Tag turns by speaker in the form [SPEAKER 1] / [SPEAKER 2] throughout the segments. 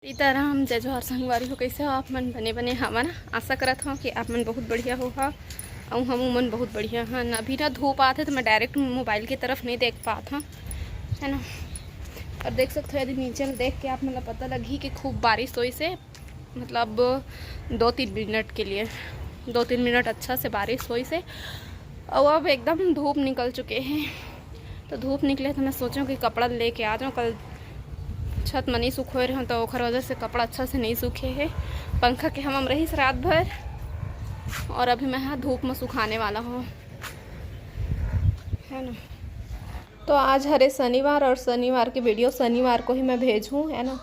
[SPEAKER 1] सीताराम जय जोहार संगवारी हो। कैसे हो आप मन? बने बने हवा ना। आशा करत हूँ कि आप मन बहुत बढ़िया हो हा और हम मन बहुत बढ़िया हन। अभी ना धूप आते तो मैं डायरेक्ट मोबाइल की तरफ नहीं देख पाता हूँ, है ना। और देख सकते हो यदि नीचे में देख के आप मतलब पता लगी कि खूब बारिश हुई से, मतलब 2-3 मिनट के लिए 2-3 मिनट अच्छा से बारिश हुई से। और अब एकदम धूप निकल चुके हैं। तो धूप निकले तो मैं सोचूँ कि कपड़ा लेके आ जाऊँ। कल छत में नहीं सूखे रहे तो ओखर वजह से कपड़ा अच्छा से नहीं सूखे है। पंखा के हम रही रात भर और अभी मैं यहाँ धूप में सुखाने वाला हूँ, है ना। तो आज हरे शनिवार और शनिवार की वीडियो शनिवार को ही मैं भेजूँ, है ना।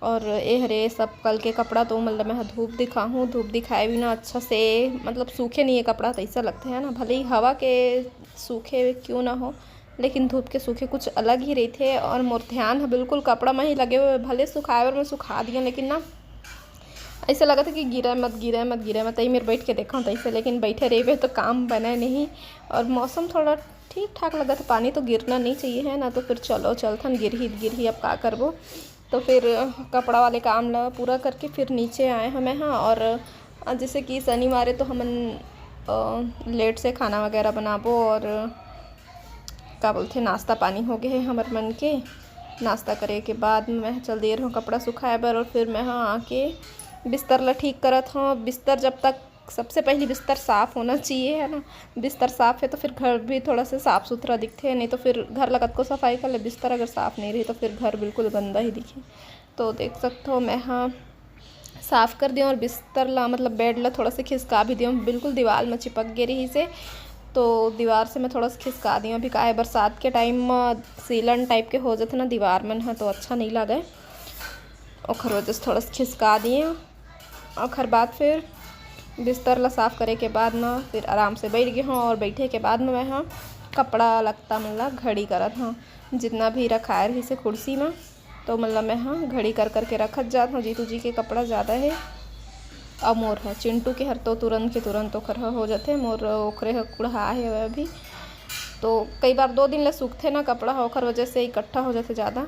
[SPEAKER 1] और ये हरे सब कल के कपड़ा तो मतलब मैं धूप दिखाऊँ। धूप दिखाए भी ना अच्छा से मतलब सूखे नहीं है कपड़ा तो ऐसा लगता है ना। भले ही हवा के सूखे क्यों ना हो लेकिन धूप के सूखे कुछ अलग ही रही थे। और मोर ध्यान है बिल्कुल कपड़ा में ही लगे हुए। भले सुखाए और मैं सुखा दिया लेकिन ना ऐसा लगा था कि गिरा मत गिरा मत गिरा मत। यही मेरे बैठ के देखा तो ऐसे, लेकिन बैठे रहे तो काम बना नहीं। और मौसम थोड़ा ठीक ठाक लगा था। पानी तो गिरना नहीं चाहिए, है ना। तो फिर चलो चलथन गिर ही अब का करबो। तो फिर कपड़ा वाले काम ला पूरा करके फिर नीचे आए हमें। हाँ, और जैसे कि शनिवार तो हमन लेट से खाना वगैरह बनाबो और का बोलते नाश्ता पानी हो गए है हमारे मन के। नाश्ता करे के बाद मैं चल दे रहा हूँ कपड़ा सुखाए बर। और फिर मैं हाँ आके बिस्तर ला ठीक करत हूँ। बिस्तर जब तक सबसे पहले बिस्तर साफ़ होना चाहिए, है ना। बिस्तर साफ़ है तो फिर घर भी थोड़ा सा साफ़ सुथरा दिखते हैं। नहीं तो फिर घर लगत को सफाई कर ले, बिस्तर अगर साफ़ नहीं रही तो फिर घर बिल्कुल गंदा ही दिखे। तो देख सकते हो मैं हाँ साफ़ कर दिया और बिस्तर ला मतलब बेड ला थोड़ा सा खिसका भी दिया। बिल्कुल दीवार में चिपक गई रही से तो दीवार से मैं थोड़ा सा खिसका दी। अभी का है बरसात के टाइम सीलन टाइप के हो जाते ना दीवार में है तो अच्छा नहीं लगे। और वजह से थोड़ा सा खिसका दिए। और बाद फिर बिस्तर ला साफ़ करे के बाद ना फिर आराम से बैठ गई हूँ। और बैठे के बाद में मैं हाँ कपड़ा लगता मतलब घड़ी करत हूँ। जितना भी रखाए रही से कुर्सी में तो मतलब मैं हाँ घड़ी कर करके रखत जात हूँ। जीतू जी के कपड़ा ज़्यादा है और मोर है चिंटू के हर तो तुरंत के तुरंत ओखर हो जाते। मोर ओखरे कुढ़ा है अभी तो कई बार 2 दिन ले सूखते ना कपड़ा ओखर वजह से इकट्ठा हो जाते ज़्यादा।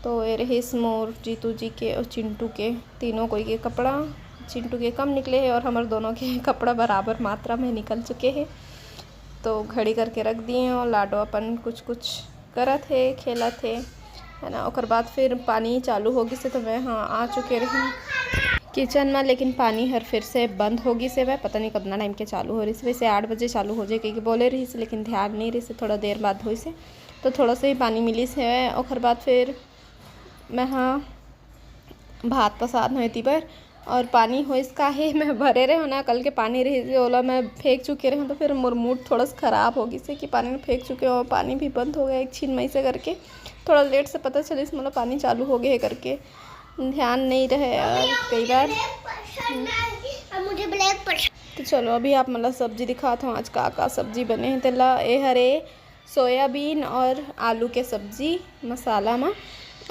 [SPEAKER 1] तो ये रही मोर जीतू जी के और चिंटू के तीनों कोई के कपड़ा। चिंटू के कम निकले हैं और हमारे दोनों के कपड़ा बराबर मात्रा में निकल चुके हैं। तो घड़ी करके रख दिए और लाडो अपन कुछ कुछ करत है खेलत है, है ना। और बाद फिर पानी चालू होगी से तो मैं हाँ आ चुके रही किचन में। लेकिन पानी हर फिर से बंद होगी से वह पता नहीं कितना टाइम के चालू हो रही से। वैसे 8 बजे चालू हो जाए क्योंकि बोले रही से लेकिन ध्यान नहीं रही से थोड़ा देर बाद हुई से तो थोड़ा सा ही पानी मिली से। और बाद फिर मैं हाँ भात पसाद होती पर और पानी हो इसका है मैं भरे रहे हो ना कल के पानी रही ओला मैं फेंक चुके रहे तो फिर मोर मूड थोड़ा सा ख़राब होगी से कि पानी में फेंक चुके हो। पानी भी बंद हो गया एक छीन मई से करके थोड़ा लेट से पता चली मतलब पानी चालू हो गया है करके ध्यान नहीं रहे यार कई बार। मुझे ब्लैक तो चलो अभी आप मतलब सब्जी दिखाता हूँ आज का सब्जी बने हैं। तेला ये हरे सोयाबीन और आलू के सब्जी मसाला में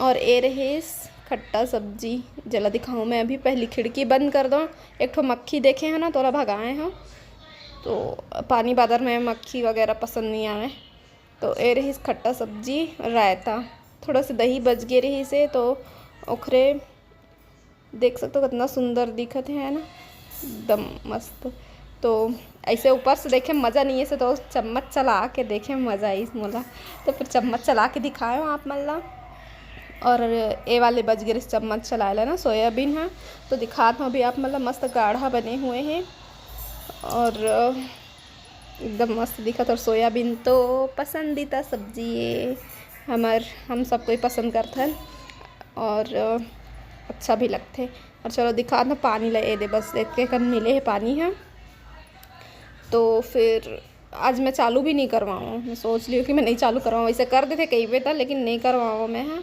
[SPEAKER 1] और ये रहे खट्टा सब्जी जला दिखाऊँ मैं। अभी पहली खिड़की बंद कर दो। एक ठो मक्खी देखे हैं ना तोरा भगाए हैं तो पानी बादर में मक्खी वगैरह पसंद नहीं आए। तो ये रही खट्टा सब्जी रायता थोड़ा सा दही बच गए रही से तो ओखरे देख सकते हो कितना सुंदर दिखत है ना एकदम मस्त। तो ऐसे ऊपर से देखे मज़ा नहीं है से तो चम्मच चला के देखे मज़ा आई मोला तो फिर चम्मच चला के दिखाओ आप मल्ला। और ये वाले बच गए चम्मच चलाए ना सोयाबीन है तो दिखाता हूँ अभी आप मतलब मस्त गाढ़ा बने हुए हैं और एकदम मस्त दिखत। और सोयाबीन तो पसंदीदा सब्जी है हम सबको ही पसंद करते हैं और अच्छा भी लगते। और चलो दिखा ना पानी ले दे बस देख के कन मिले है पानी है। तो फिर आज मैं चालू भी नहीं करवाऊँ। मैं सोच ली हूँ कि मैं नहीं चालू करवाऊँ। वैसे कर देते कई पे था लेकिन नहीं करवाऊँ मैं हाँ।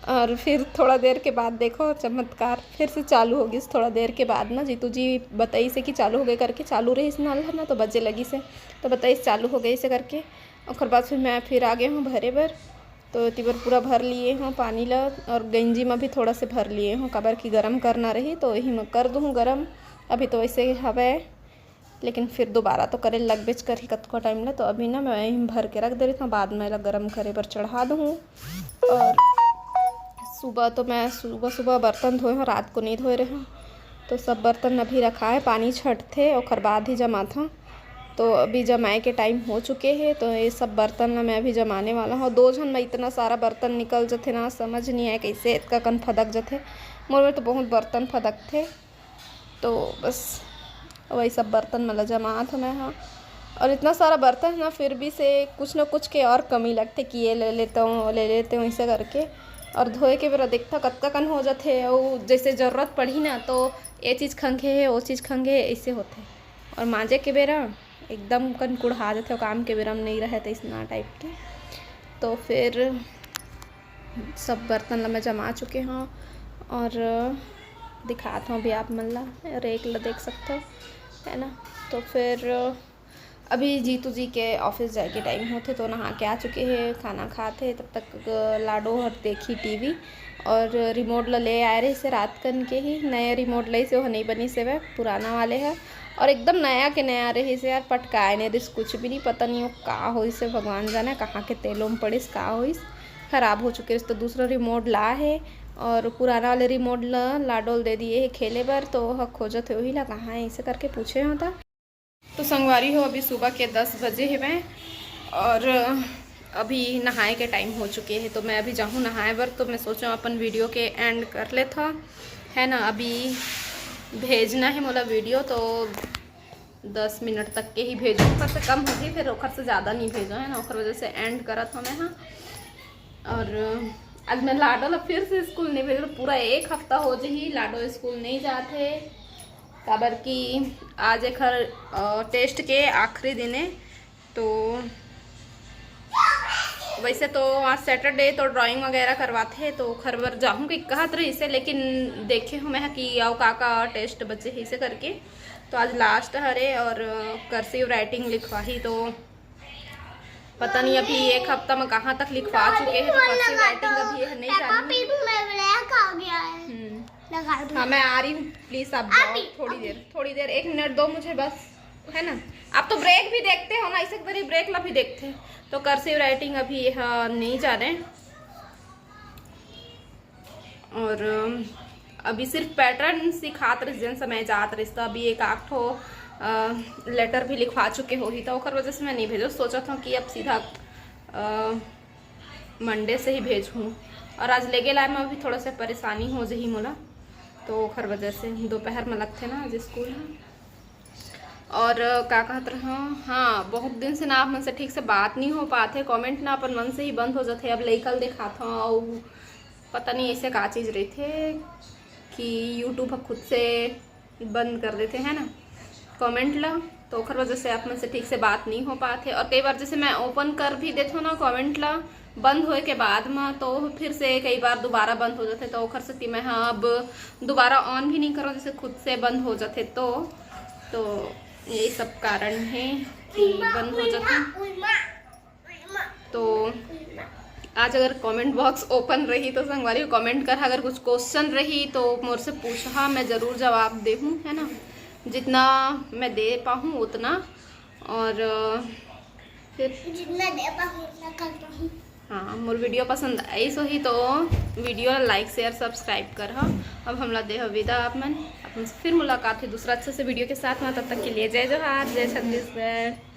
[SPEAKER 1] और फिर थोड़ा देर के बाद देखो चमत्कार फिर से चालू होगी थोड़ा देर के बाद ना। जीतू जी बताई से कि चालू हो गए करके चालू रही इस नल है ना तो बजे लगी से तो बताई चालू हो गई से करके। और बाद फिर मैं फिर आ गया हूँ भरे भर तो तिबर पूरा भर लिए हूँ पानी ला और गंजी में भी थोड़ा से भर लिए हूँ कबर की गर्म करना रही तो यही मैं कर दूँ गर्म। अभी तो वैसे हवा लेकिन फिर दोबारा तो करे लग बेच कर ही कतको टाइम ना तो अभी ना मैं यहीं भर के रख दे रही था बाद में गर्म करे पर चढ़ा दूँ। और सुबह तो मैं सुबह बर्तन धोए हूँ, रात को नहीं धोए रहे हूँ। तो सब बर्तन अभी रखा है, पानी छट थे और बाद ही जमा था। तो अभी जमाए के टाइम हो चुके हैं। तो ये सब बर्तन मैं अभी जमाने वाला हूँ। 2 जन में इतना सारा बर्तन निकल जाते ना, समझ नहीं आए कैसे इतना कन फदक जाते। मोर में तो बहुत बर्तन फदक थे। तो बस वही सब बर्तन मतलब जमा था मैं। हाँ, और इतना सारा बर्तन ना, फिर भी से कुछ ना कुछ के और कमी लगते कि ये ले लेता हूँ ऐसे करके। और धोए के बेरा देखता कत्का कन हो जाते, और जैसे ज़रूरत पड़ी ना तो ये चीज़ खंगे है, वो चीज़ खंगे है, ऐसे होते। और मांजे के बेरा एकदम कन कुढ़ा जाते, काम के बेरा में नहीं रहे थे इतना टाइप के। तो फिर सब बर्तन मैं जमा चुके हैं और दिखाता हूँ अभी आप मन ला, रेक ला देख सकते हो, है ना। तो फिर अभी जीतू जी के ऑफिस जाए के टाइम होते, तो नहा के आ चुके हैं, खाना खाते। तब तक लाडो हट देखी टीवी, और रिमोट ले आए रहे से रात कन के ही नए रिमोट ले से, वो नहीं बनी से वह पुराना वाले है, और एकदम नया के नया रही से यार। पटकाए नहीं रिस कुछ भी नहीं, पता नहीं वो का हो से, भगवान जाने कहाँ के तेलों में पड़िस का हो, ख़राब हो चुके। तो दूसरा रिमोट ला है, और पुराना वाले रिमोट लाडोल दे दिए है खेले बर। तो वह खोजत है वही ला कहाँ है, ऐसे करके पूछे होता। तो संगवारी हो अभी सुबह के 10 बजे है मैं, और अभी नहाए के टाइम हो चुके हैं। तो मैं अभी जाऊँ नहाए बर। तो मैं सोचा अपन वीडियो के एंड कर लेता, है ना। अभी भेजना है मोला वीडियो, तो 10 मिनट तक के ही भेजूँ, ओखर से कम होगी, फिर ओखर से ज़्यादा नहीं भेजो, है ना। ओखर वजह से एंड करत हूँ मैं। हाँ, और आज मैं लाडो ला फिर से स्कूल नहीं भेज, पूरा 1 हफ्ता हो जाही लाडो स्कूल नहीं जाते, काबर कि आज एक टेस्ट के आखिरी दिन है। तो वैसे तो आज सैटरडे तो ड्राइंग वगैरह करवाते हैं, तो खरबर जाऊँ कि कहत रही इसे, लेकिन देखे हूँ मैं कि आओ काका टेस्ट बच्चे ही से करके। तो आज लास्ट हरे, और कर्सिव राइटिंग लिखवाही। तो पता नहीं अभी 1 हफ्ता में कहाँ तक लिखवा चुके हैं। तो कर्सिव राइटिंग अभी नहीं जानी। हाँ, मैं आ रही हूँ, प्लीज़ आप जाओ थोड़ी देर 1 मिनट दो मुझे बस, है ना। आप तो ब्रेक भी देखते हो ना, इसे करी ब्रेक ला भी देखते हैं। तो कर्सिव राइटिंग अभी नहीं जा रहे, और अभी सिर्फ पैटर्न सिखात रही जन समय जात रही। तो अभी 1-8 लेटर भी लिखवा चुके हो ही, तो ओकर वजह से मैं नहीं भेजो। सोचा था कि अब सीधा मंडे से ही भेजूँ, और आज लेके लाए में अभी थोड़ा सा परेशानी हो जाही मोला, तो ओखर वजह से दोपहर में लगते ना आज स्कूल है। और क्या कहते रहा, हाँ, बहुत दिन से ना आप मन से ठीक से बात नहीं हो पाते, कमेंट ना अपन मन से ही बंद हो जाते। अब लइकल देखा था, और पता नहीं ऐसे का चीज़ रही थे कि यूट्यूब खुद से बंद कर देते हैं ना कमेंट ला, तो ओखर वजह से आप मन से ठीक से बात नहीं हो पाते। और कई बार जैसे मैं ओपन कर भी देता हूँ ना कमेंट ला बंद होए के बाद में, तो फिर से कई बार दोबारा बंद हो जाते। तो ओखर से मैं हाँ अब दोबारा ऑन भी नहीं करो, जैसे खुद से बंद हो जाते। तो यही सब कारण है कि बंद हो जाते। तो आज अगर कमेंट बॉक्स ओपन रही तो संगवारी कमेंट कर, अगर कुछ क्वेश्चन रही तो मोर से पूछा, मैं ज़रूर जवाब दे हूँ, है ना, जितना मैं दे पाऊँ उतना। और फिर जितना दे पाऊँ उतना कर पाऊँ। हाँ, मोर वीडियो पसंद आई सो ही तो वीडियो लाइक शेयर सब्सक्राइब कर। अब हमला दे विदा, आप मन फिर मुलाकात है दूसरा अच्छे से वीडियो के साथ में। तब तक के लिए जय जोहार, जय छत्तीसगढ़।